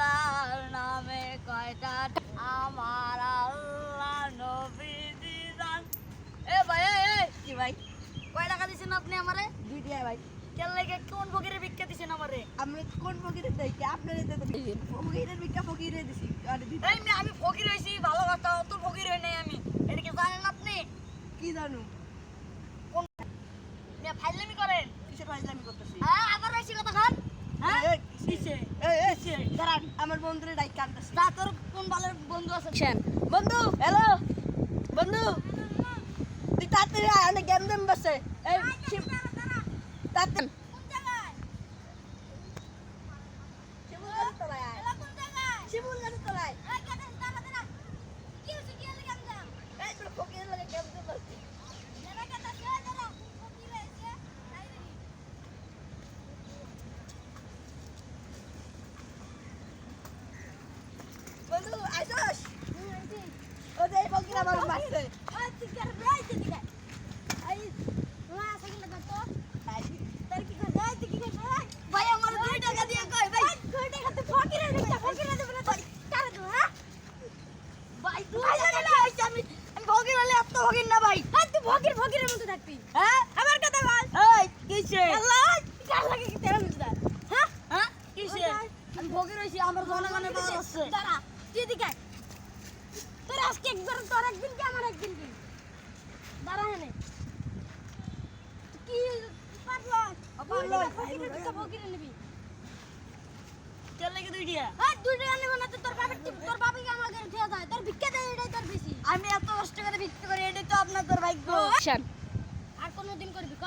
আল্লাহর নামে কয়টা আমার আল্লাহ নবীজি জান। এ ভাই কি ভাই কয় টাকা দিছেন আপনি আমারে? 2 টাকা ভাই। কেন লাগে কোন ফকিরের ভিক্ষা দিছেন আমারে? আমি কোন ফকিরে দেই কি আপনারে দিতে ফকিরের ভিক্ষা ফকিরে দিছি আরে দিতে এই আমি ফকির হইছি ভালো কথা, অত ফকির হই নাই আমি। এটা কি জানেন আপনি? কি জানো কোন ফাইজলামি করেন? কিসের ফাইজলামি করতেছি? হ্যাঁ আবার বেশি কথা খান। হ্যাঁ এই, কিসে? এই দাঁড়ান আমার বন্ধুরে ডাইক কানতাছি। তা তোর কোন ভালো বন্ধু আছে? বন্ধু হ্যালো বন্ধু তুই তাড়াতাড়ি আয় অনেক জ্ঞান দেন বসে এই তাড়াতাড়ি শিমুল গাছের তলায় আয়। শিমুল গাছের তলায় এই তোর ফকিরের লাগে জ্ঞান দেন বসে বন্ধু আইসস ও যে এই ফকির আমার মারছে ভাই আমার 2 টাকা দিয়ে কই ভাই ভাই 2 টাকা দিয়ে আইছি আমি ফকির হলে এত ফকির না ভাই। ফকিরের মতো থাকবি হ্যাঁ আমার কথা বল এই কিসে? আল্লাহ কার লাগে কি তেরা মতো হ্যাঁ হ্যাঁ কিসে? আমি ফকির হইছি আমার জনগণের পাওয়ার আছে। দাঁড়া তুই দিকে তোর আজকে একবার তোর একদিন কি আমার একদিন কি দাঁড়া এনে কি পারলো পারলো। ফকিরে নিবি কেন লাগে 2 টাকা? হ্যাঁ 2 টাকা নেব না তো তোর বাবাকে আমাকে দিয়ে যায় তোর ভিক্ষা দেয় এটাই তোর বেশি আমি এত কষ্ট করে ভিক্ষা করি, এটাই তো আপনাদের ভাগ্য। আর কোনদিন করবি ক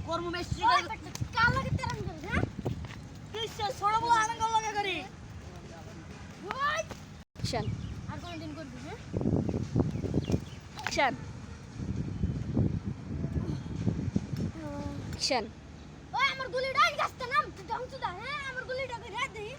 কর্ম বেশি কার লাগে তেরা মতো হ্যাঁ কিসে ছোট বড় আনন্দ লাগে করি। ওই আর কোনদিন করবি হ্যাঁ ওই আমার গুলিটা গাছটা নাম তুই ধ্বংস দা হ্যাঁ আমার গুলিটা রে দেই